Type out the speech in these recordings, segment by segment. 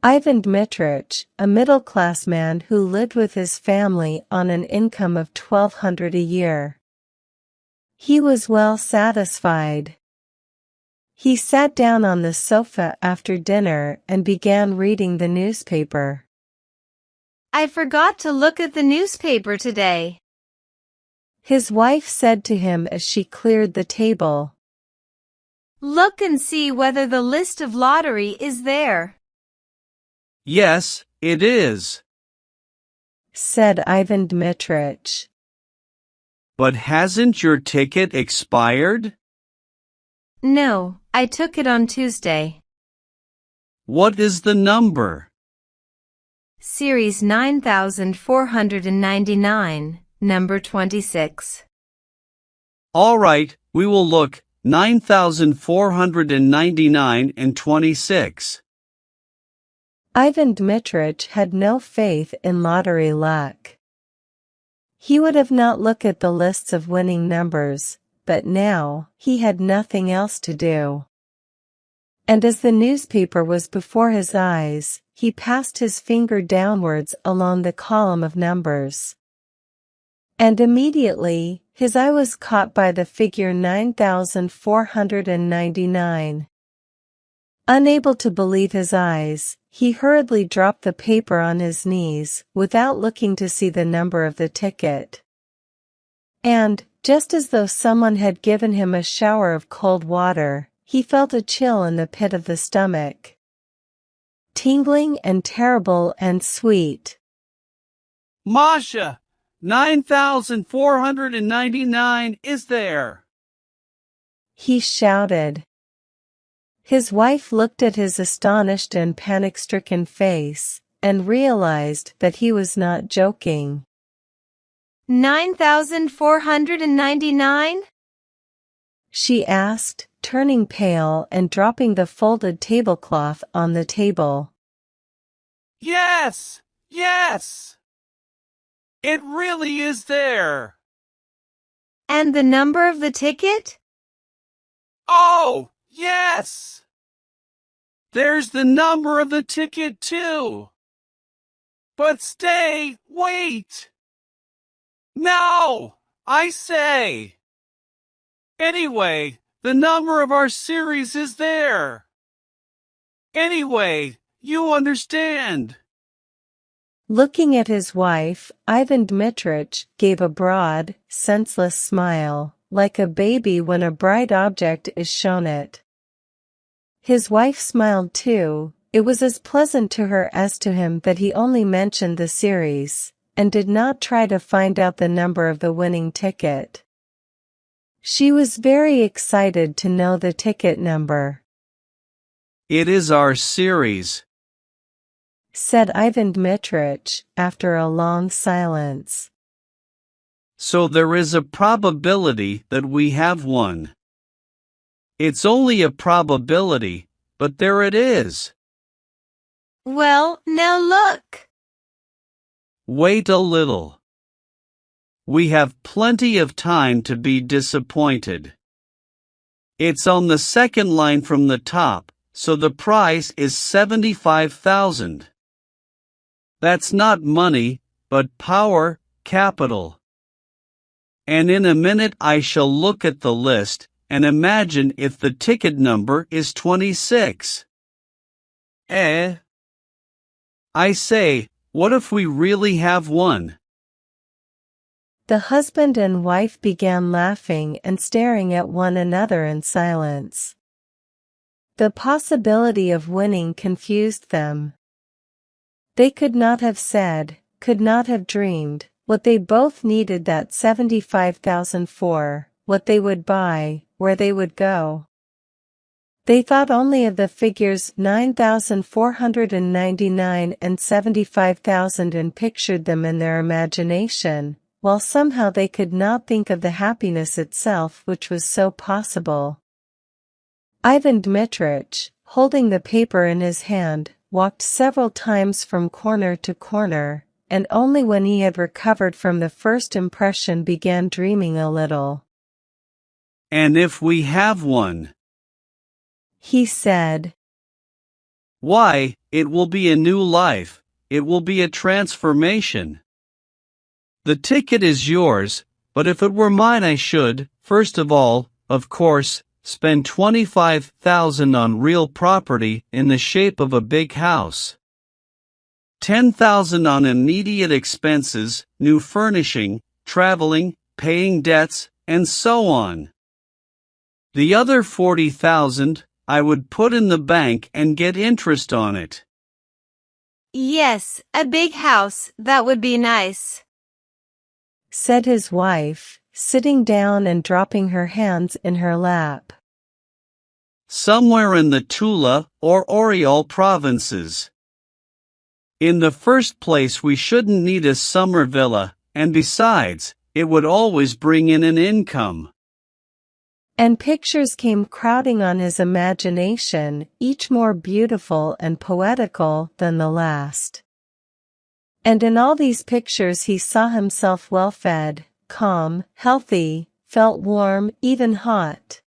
Ivan Dmitrich, a middle-class man who lived with his family on an income of 1,200 a year. He was well satisfied. He sat down on the sofa after dinner and began reading the newspaper. I forgot to look at the newspaper today, his wife said to him as she cleared the table. Look and see whether the list of lottery is there. Yes, it is, said Ivan Dmitrich. But hasn't your ticket expired? No, I took it on Tuesday. What is the number? Series 9499, number 26. All right, we will look 9499 and 26. Ivan Dmitrich had no faith in lottery luck. He would have not looked at the lists of winning numbers, but now he had nothing else to do. And as the newspaper was before his eyes, he passed his finger downwards along the column of numbers. And immediately, his eye was caught by the figure 9499. Unable to believe his eyes, he hurriedly dropped the paper on his knees, without looking to see the number of the ticket. And, just as though someone had given him a shower of cold water, he felt a chill in the pit of the stomach. Tingling and terrible and sweet. Masha, 9499 is there, he shouted. His wife looked at his astonished and panic-stricken face, and realized that he was not joking. 9499? she asked, turning pale and dropping the folded tablecloth on the table. Yes, yes. It really is there. And the number of the ticket? Oh, yes. There's the number of the ticket too. But wait. No, I say. Anyway, the number of our series is there. Anyway, you understand. Looking at his wife, Ivan Dmitrich gave a broad, senseless smile, like a baby when a bright object is shown it. His wife smiled too. It was as pleasant to her as to him that he only mentioned the series, and did not try to find out the number of the winning ticket. She was very excited to know the ticket number. It is our series, said Ivan Dmitrich, after a long silence. So there is a probability that we have one. It's only a probability, but there it is. Well, now look. Wait a little. We have plenty of time to be disappointed. It's on the second line from the top, so the price is 75,000. That's not money, but power, capital. And in a minute I shall look at the list and imagine if the ticket number is 26. I say, what if we really have one? The husband and wife began laughing and staring at one another in silence. The possibility of winning confused them. They could not have said, could not have dreamed, what they both needed that 75,000 for, what they would buy, where they would go. They thought only of the figures 9,499 and 75,000 and pictured them in their imagination, while somehow they could not think of the happiness itself which was so possible. Ivan Dmitrich, holding the paper in his hand, walked several times from corner to corner, and only when he had recovered from the first impression began dreaming a little. And if we have one, he said, Why, it will be a new life, it will be a transformation. The ticket is yours, but if it were mine I should, first of all, of course, spend $25,000 on real property in the shape of a big house. $10,000 on immediate expenses, new furnishing, traveling, paying debts, and so on. The other $40,000 I would put in the bank and get interest on it. Yes, a big house, that would be nice, said his wife, sitting down and dropping her hands in her lap. Somewhere in the Tula or Oriol provinces. In the first place, we shouldn't need a summer villa, and besides, it would always bring in an income. And pictures came crowding on his imagination, each more beautiful and poetical than the last. And in all these pictures he saw himself well-fed, calm, healthy, felt warm, even hot.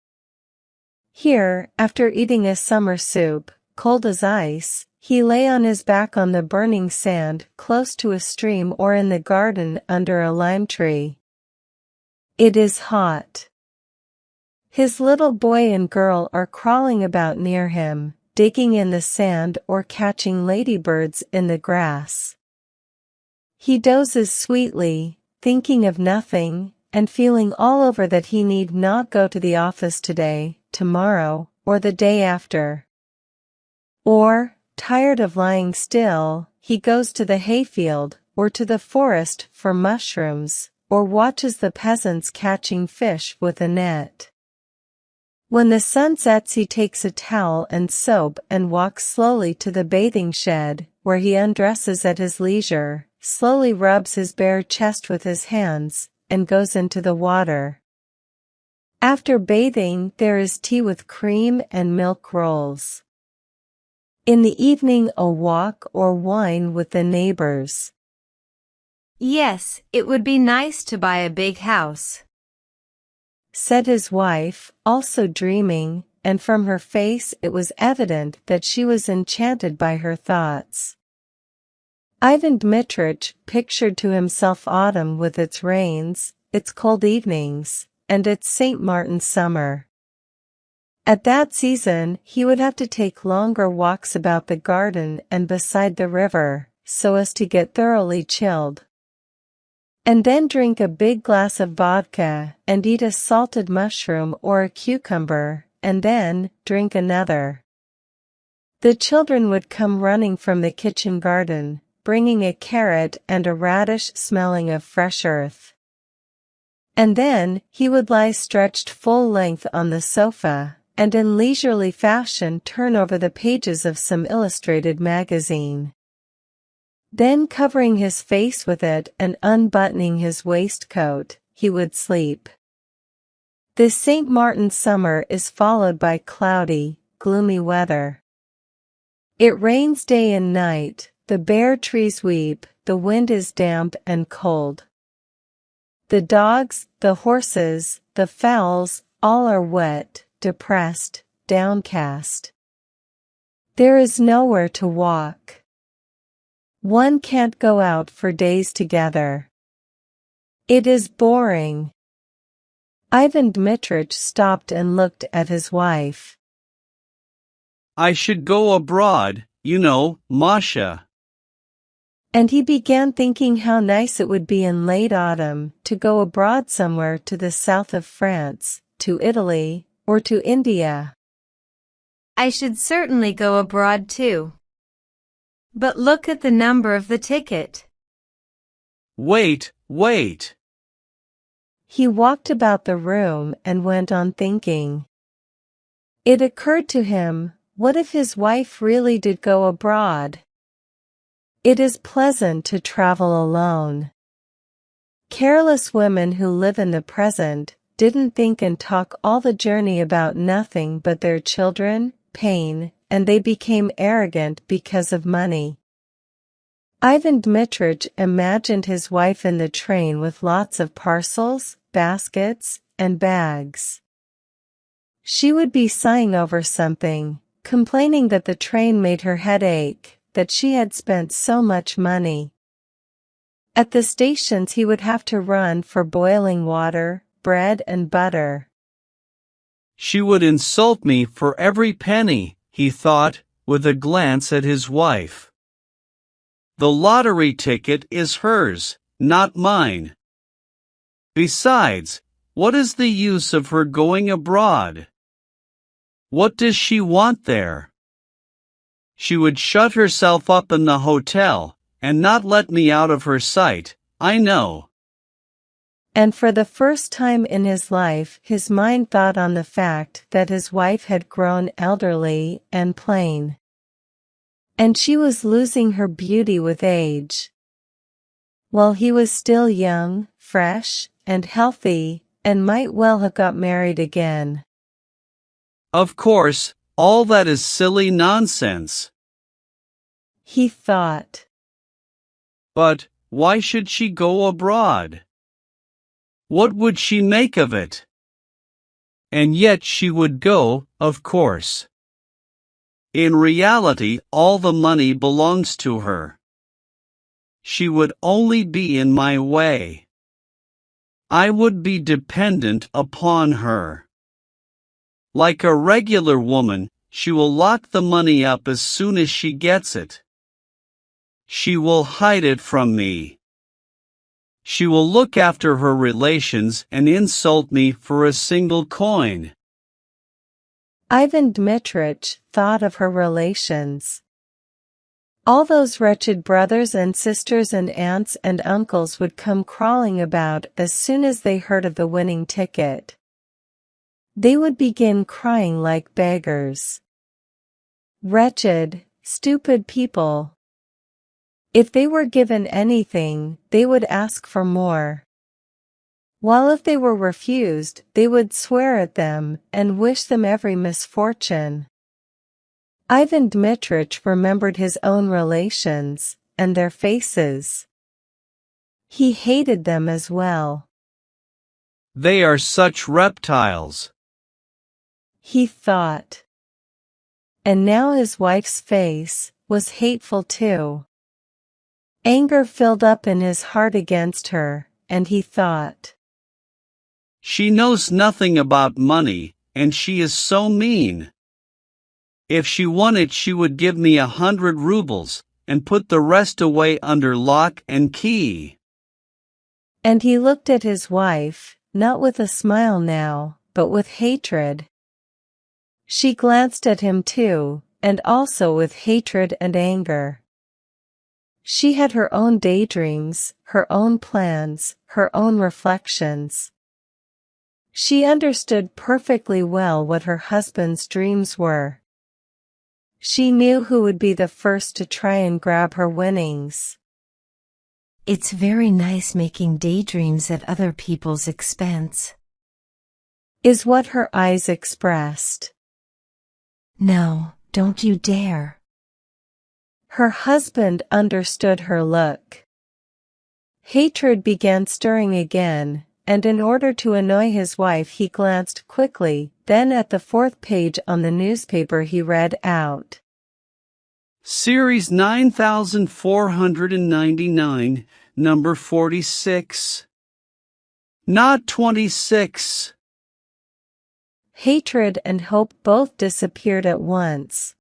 Here, after eating a summer soup, cold as ice, he lay on his back on the burning sand, close to a stream or in the garden under a lime tree. It is hot. His little boy and girl are crawling about near him, digging in the sand or catching ladybirds in the grass. He dozes sweetly, thinking of nothing, and feeling all over that he need not go to the office today, tomorrow, or the day after. Or, tired of lying still, he goes to the hayfield, or to the forest for mushrooms, or watches the peasants catching fish with a net. When the sun sets he takes a towel and soap and walks slowly to the bathing shed, where he undresses at his leisure, slowly rubs his bare chest with his hands, and goes into the water. After bathing there is tea with cream and milk rolls. In the evening a walk or wine with the neighbors. Yes, it would be nice to buy a big house, said his wife, also dreaming, and from her face it was evident that she was enchanted by her thoughts. Ivan Dmitrich pictured to himself autumn with its rains, its cold evenings, and its St. Martin's summer. At that season he would have to take longer walks about the garden and beside the river, so as to get thoroughly chilled. And then drink a big glass of vodka, and eat a salted mushroom or a cucumber, and then drink another. The children would come running from the kitchen garden, bringing a carrot and a radish smelling of fresh earth. And then he would lie stretched full length on the sofa, and in leisurely fashion turn over the pages of some illustrated magazine. Then covering his face with it and unbuttoning his waistcoat, he would sleep. This St. Martin's summer is followed by cloudy, gloomy weather. It rains day and night, the bare trees weep, the wind is damp and cold. The dogs, the horses, the fowls, all are wet, depressed, downcast. There is nowhere to walk. One can't go out for days together. It is boring. Ivan Dmitrich stopped and looked at his wife. I should go abroad, you know, Masha. And he began thinking how nice it would be in late autumn to go abroad somewhere to the south of France, to Italy, or to India. I should certainly go abroad too. But look at the number of the ticket. Wait. He walked about the room and went on thinking. It occurred to him, what if his wife really did go abroad? It is pleasant to travel alone. Careless women who live in the present didn't think and talk all the journey about nothing but their children, pain, and they became arrogant because of money. Ivan Dmitrich imagined his wife in the train with lots of parcels, baskets, and bags. She would be sighing over something, complaining that the train made her head ache, that she had spent so much money. At the stations he would have to run for boiling water, bread and butter. She would insult me for every penny, he thought, with a glance at his wife. The lottery ticket is hers, not mine. Besides, what is the use of her going abroad? What does she want there? She would shut herself up in the hotel, and not let me out of her sight, I know. And for the first time in his life his mind thought on the fact that his wife had grown elderly and plain. And she was losing her beauty with age. While he was still young, fresh, and healthy, and might well have got married again. Of course, all that is silly nonsense, he thought. But why should she go abroad? What would she make of it? And yet she would go, of course. In reality, all the money belongs to her. She would only be in my way. I would be dependent upon her. Like a regular woman, she will lock the money up as soon as she gets it. She will hide it from me. She will look after her relations and insult me for a single coin. Ivan Dmitrich thought of her relations. All those wretched brothers and sisters and aunts and uncles would come crawling about as soon as they heard of the winning ticket. They would begin crying like beggars. Wretched, stupid people. If they were given anything, they would ask for more. While if they were refused, they would swear at them and wish them every misfortune. Ivan Dmitrich remembered his own relations, and their faces. He hated them as well. They are such reptiles, he thought. And now his wife's face was hateful too. Anger filled up in his heart against her, and he thought, she knows nothing about money, and she is so mean. If she wanted, she would give me 100 rubles, and put the rest away under lock and key. And he looked at his wife, not with a smile now, but with hatred. She glanced at him too, and also with hatred and anger. She had her own daydreams, her own plans, her own reflections. She understood perfectly well what her husband's dreams were. She knew who would be the first to try and grab her winnings. It's very nice making daydreams at other people's expense, is what her eyes expressed. No, don't you dare. Her husband understood her look. Hatred began stirring again, and in order to annoy his wife he glanced quickly, then at the 4th page on the newspaper he read out. Series 9499, number 46. Not 26. Hatred and hope both disappeared at once.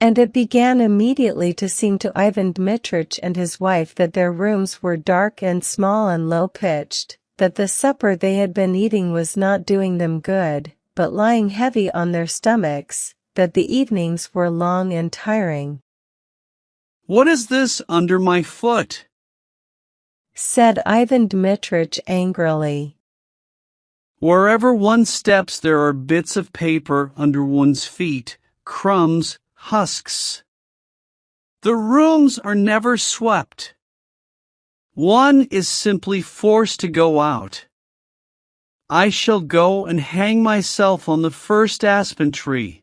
And it began immediately to seem to Ivan Dmitrich and his wife that their rooms were dark and small and low-pitched, that the supper they had been eating was not doing them good, but lying heavy on their stomachs, that the evenings were long and tiring. What is this under my foot? said Ivan Dmitrich angrily. Wherever one steps there are bits of paper under one's feet, crumbs, husks. The rooms are never swept. One is simply forced to go out. I shall go and hang myself on the first aspen tree.